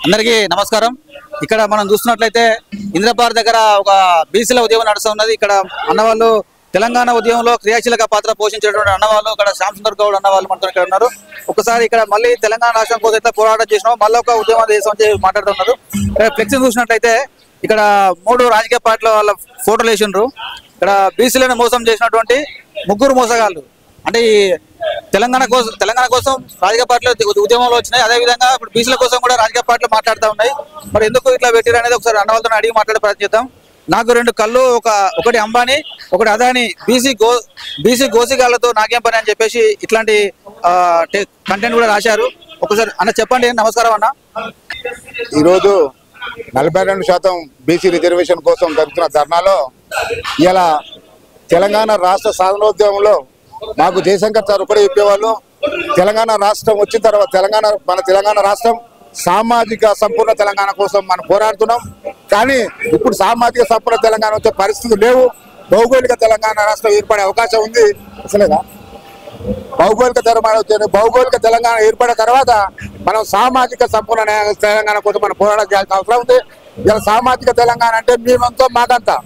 అందరికీ నమస్కారం। ఇక్కడ మనం చూస్తున్నట్లయితే ఇంద్రపార్ దగ్గర ఒక బీసీల ఉద్యమం నడుస్తున్నది। ఇక్కడ అన్నవాళ్ళు తెలంగాణ ఉద్యమంలో క్రియాశీలక పాత్ర పోషించేటువంటి అన్నవాళ్ళు ఇక్కడ శ్యామసుందర్ గౌడ్ అన్నవాళ్ళు మనతో ఇక్కడ ఉన్నారు। ఒకసారి ఇక్కడ మళ్ళీ తెలంగాణ రాష్ట్రం కోసం అయితే పోరాటం చేసినాం, మళ్ళీ ఒక ఉద్యమం చేసామని మాట్లాడుతున్నారు। ఫ్లెక్సీ చూసినట్లయితే ఇక్కడ 3 రాజకీయ పార్టీల వాళ్ళ ఫోటోలు వేసిండ్రు। ఇక్కడ బీసీలను మోసం చేసినటువంటి 3 మోసగాళ్ళు అంటే తెలంగాణ కోసం రాజకీయ పార్టీలు ఉద్యమంలో వచ్చినాయి। అదే విధంగా ఇప్పుడు బీసీల కోసం కూడా రాజకీయ పార్టీలు మాట్లాడుతూ ఉన్నాయి। మరి ఎందుకు ఇట్లా పెట్టారు అనేది ఒకసారి అన్నవాళ్ళతో అడిగి మాట్లాడే ప్రయత్నం చేద్దాం। నాకు 2 కళ్ళు, ఒకటి అంబానీ, ఒకటి అదాని, బీసీ గోసిగాళ్లతో నాకేం పని అని చెప్పేసి ఇట్లాంటి కంటెంట్ కూడా రాశారు। ఒకసారి అన్న చెప్పండి। నమస్కారం అన్న। ఈరోజు 42% బీసీ రిజర్వేషన్ కోసం జరుగుతున్న ధర్నాలో ఇలా తెలంగాణ రాష్ట్ర సాధనోద్యమంలో మాకు జయశంకర్ సార్ ఒకటే చెప్పేవాళ్ళు, తెలంగాణ రాష్ట్రం వచ్చిన తర్వాత తెలంగాణ రాష్ట్రం సామాజిక సంపూర్ణ తెలంగాణ కోసం మనం పోరాడుతున్నాం। కానీ ఇప్పుడు సామాజిక సంపూర్ణ తెలంగాణ వచ్చే పరిస్థితులు లేవు। భౌగోళిక తెలంగాణ రాష్ట్రం ఏర్పడే అవకాశం ఉంది అసలేదా? భౌగోళిక తెలంగాణ ఏర్పడిన తర్వాత మనం సామాజిక సంపూర్ణ తెలంగాణ కోసం మనం పోరాటం చేయాల్సిన అవసరం ఉంది। ఇలా సామాజిక తెలంగాణ అంటే మేమంతా మాకంతా,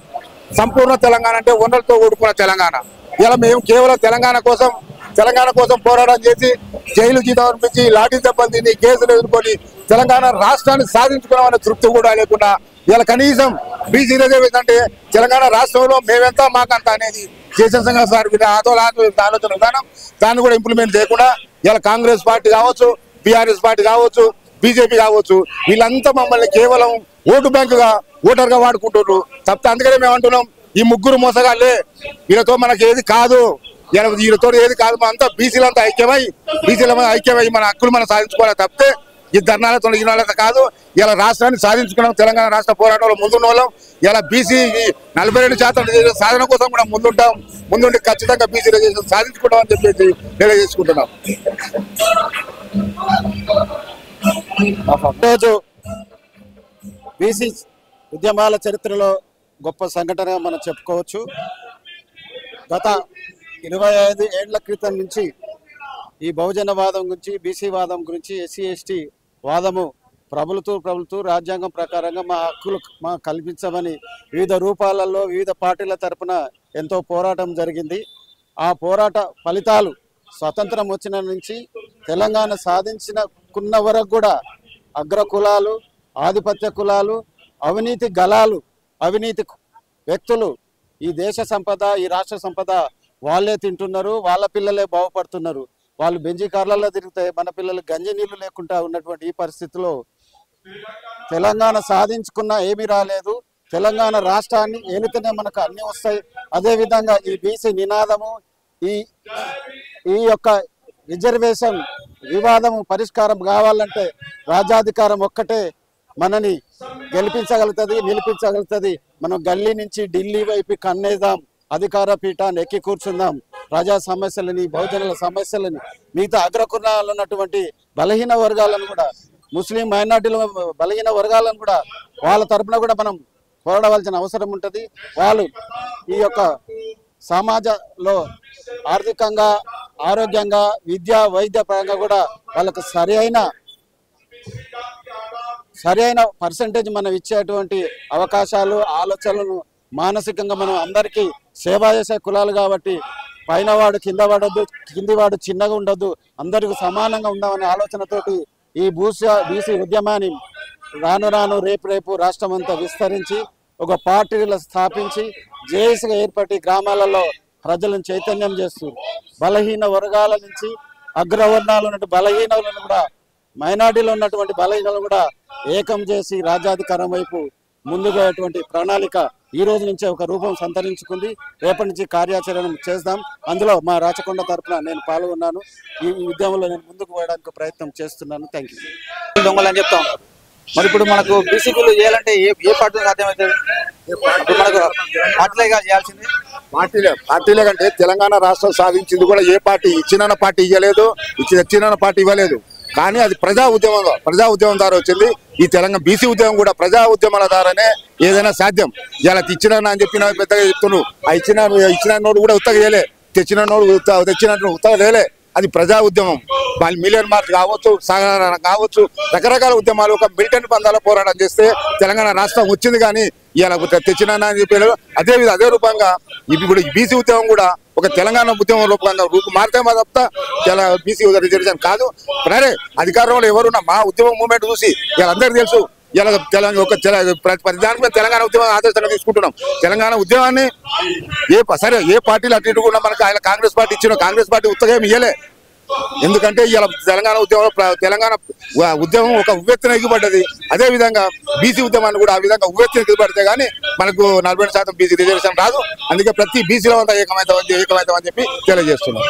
సంపూర్ణ తెలంగాణ అంటే వనరులతో కూడుకున్న తెలంగాణ। ఇలా మేము కేవలం తెలంగాణ కోసం పోరాటం చేసి జైలు జీతం అనిపించి లాఠీ దెబ్బలు తిని కేసులు ఎదుర్కొని తెలంగాణ రాష్ట్రాన్ని సాధించుకున్నామనే తృప్తి కూడా లేకుండా ఇలా కనీసం బీసీ రిజర్వేషన్ అంటే తెలంగాణ రాష్ట్రంలో మేమెంతా మాకంతా అనేది జయశంకర్ సార్ ఆలోచన విధానం, దాన్ని కూడా ఇంప్లిమెంట్ చేయకుండా ఇలా కాంగ్రెస్ పార్టీ కావచ్చు, బీఆర్ఎస్ పార్టీ కావచ్చు, బీజేపీ కావచ్చు, వీళ్ళంతా మమ్మల్ని కేవలం ఓటు బ్యాంకుగా ఓటర్గా వాడుకుంటున్నారు తప్పితే అందుకనే మేము అంటున్నాం ఈ 3 మోసగాళ్ళే, వీళ్ళతో మనకి ఏది కాదు, వీళ్ళతో ఏది కాదు, అంతా బీసీలంతా ఐక్యమై మన హక్కులు మనం సాధించుకోవాలి తప్పితే ఈ ధర్నాలతో కాదు। ఇలా రాష్ట్రాన్ని సాధించుకున్నాం, తెలంగాణ రాష్ట్ర పోరాటంలో ముందున్న వాళ్ళం। ఇలా బీసీ 42% సాధన కోసం కూడా ముందుండి ఖచ్చితంగా బీసీ రిజర్వేషన్ సాధించుకుంటాం అని చెప్పేసి తెలియజేసుకుంటున్నాం। రోజు బీసీ ఉద్యమాల చరిత్రలో గొప్ప సంఘటనగా మనం చెప్పుకోవచ్చు। గత 25 ఏళ్ల క్రితం నుంచి ఈ బహుజన వాదం గురించి, బీసీ వాదం గురించి, ఎస్సీ ఎస్టీ వాదము ప్రబలుతూ రాజ్యాంగం ప్రకారంగా మా హక్కులు మాకు కల్పించమని వివిధ రూపాలలో వివిధ పార్టీల తరపున ఎంతో పోరాటం జరిగింది। ఆ పోరాట ఫలితాలు స్వతంత్రం వచ్చిన నుంచి తెలంగాణ సాధించిన వరకు కూడా అగ్ర కులాలు, ఆధిపత్య కులాలు, అవినీతి గలాలు, అవినీతి వ్యక్తులు ఈ దేశ సంపద, ఈ రాష్ట్ర సంపద వాళ్ళే తింటున్నారు, వాళ్ళ పిల్లలే బాగుపడుతున్నారు। వాళ్ళు బెంజీ కార్లలో తిరిగితే మన పిల్లలు గంజి నీళ్లు లేకుండా ఉన్నటువంటి ఈ పరిస్థితిలో తెలంగాణ సాధించుకున్నా ఏమీ రాలేదు। తెలంగాణ రాష్ట్రాన్ని ఏలితేనే మనకు అన్ని వస్తాయి। అదేవిధంగా ఈ బీసీ నినాదము, ఈ యొక్క రిజర్వేషన్ వివాదము పరిష్కారం కావాలంటే రాజ్యాధికారం ఒక్కటే మనని గెలిపించగలుగుతుంది, నిలిపించగలుగుతుంది। మనం గల్లీ నుంచి ఢిల్లీ వైపు కన్నేద్దాం, అధికార పీఠాన్ని ఎక్కి కూర్చుందాం, ప్రజా సమస్యలని, బహుజనుల సమస్యలని, మిగతా అగ్రకులాలు ఉన్నటువంటి బలహీన వర్గాలను కూడా, ముస్లిం మైనార్టీల బలహీన వర్గాలను కూడా వాళ్ళ తరపున కూడా మనం పోరాడవలసిన అవసరం ఉంటుంది। వాళ్ళు ఈ యొక్క సమాజంలో ఆర్థికంగా, ఆరోగ్యంగా, విద్య వైద్య పరంగా కూడా వాళ్ళకు సరైన పర్సంటేజ్ మనం ఇచ్చేటువంటి అవకాశాలు, ఆలోచనలను మానసికంగా మనం అందరికీ సేవ చేసే కులాలు కాబట్టి పైన వాడు కింద పడొద్దు, కింది వాడు చిన్నగా ఉండొద్దు, అందరికీ సమానంగా ఉందామనే ఆలోచనతోటి ఈ బీసీ ఉద్యమాన్ని రాను రేపు రాష్ట్రం అంతా విస్తరించి ఒక పార్టీలు స్థాపించి జేఏసీగా ఏర్పడి గ్రామాలలో ప్రజలను చైతన్యం చేస్తూ బలహీన వర్గాల నుంచి అగ్రవర్ణాలు ఉన్నట్టు బలహీనలను కూడా, మైనార్టీలో ఉన్నటువంటి బలహీనలను కూడా ఏకం చేసి రాజ్యాధికారం వైపు ముందుగా ప్రణాళిక ఈ రోజు నుంచే ఒక రూపం సంతరించుకుంది। రేపటి నుంచి కార్యాచరణ చేద్దాం। అందులో మా రాచకొండ తరపున నేను పాల్గొన్నాను। ఈ ఉద్యమంలో నేను ముందుకు పోయడానికి ప్రయత్నం చేస్తున్నాను। Thank you. దొంగలు అని చెప్తా ఉన్నారు। మరి ఇప్పుడు మనకు బీసీలు చేయాలంటే ఏ పార్టీ సాధ్యమవుతుంది? మనకు పార్టీలేగా చేయాల్సింది? పార్టీలే కంటే తెలంగాణ రాష్ట్రం సాధించింది కూడా ఏ పార్టీ ఇచ్చిన పార్టీ ఇవ్వలేదు, ఇచ్చిన పార్టీ ఇవ్వలేదు। కానీ అది ప్రజా ఉద్యమం ద్వారా వచ్చింది। ఈ తెలంగాణ బీసీ ఉద్యమం కూడా ప్రజా ఉద్యమాల ద్వారానే ఏదైనా సాధ్యం। ఇలా ఇచ్చినా అని చెప్పిన పెద్దగా చెప్తున్నావు, ఆ ఇచ్చిన నోడు కూడా ఉత్తగా చేయలే, తెచ్చినట్టు ఉత్తగా చేయలే, అది ప్రజా ఉద్యమం। మిలియన్ మార్చ్ కావచ్చు, సాగర కావచ్చు, రకరకాల ఉద్యమాలు ఒక మిలిటెంట్ పందాల పోరాటం చేస్తే తెలంగాణ రాష్ట్రం వచ్చింది. కానీ ఇలా తెచ్చినా అని చెప్పారు. అదే రూపంగా ఇప్పుడు బీసీ ఉద్యమం కూడా ఒక తెలంగాణ ఉద్యమం రూపంగా మారితే తప్ప బీసీ రిజర్వేషన్ కాదు. సరే అధికారంలో ఎవరున్నా మా ఉద్యమం మూవ్మెంట్ చూసి ఇలా అందరికీ తెలుసు. ఇలా ప్రతి దానిపై తెలంగాణ ఉద్యమం ఆదర్శంగా తీసుకుంటున్నాం. తెలంగాణ ఉద్యమాన్ని ఏ పార్టీలు అటు ఇటు కూడా మనకు ఆయన కాంగ్రెస్ పార్టీ ఇచ్చిన కాంగ్రెస్ పార్టీ ఉత్తగా ఇయ్యలే. ఎందుకంటే ఇలా తెలంగాణ ఉద్యమం ఒక ఉవ్వెత్తున ఎగిపడ్డది. అదే విధంగా బీసీ ఉద్యమాన్ని కూడా ఆ విధంగా ఉవ్వెత్తున ఎగిపడితే కానీ మనకు 40% బీసీ రిజర్వేషన్ రాదు. అందుకే ప్రతి బీసీలో అంతా ఏకమైతామని చెప్పి తెలియజేస్తున్నాం.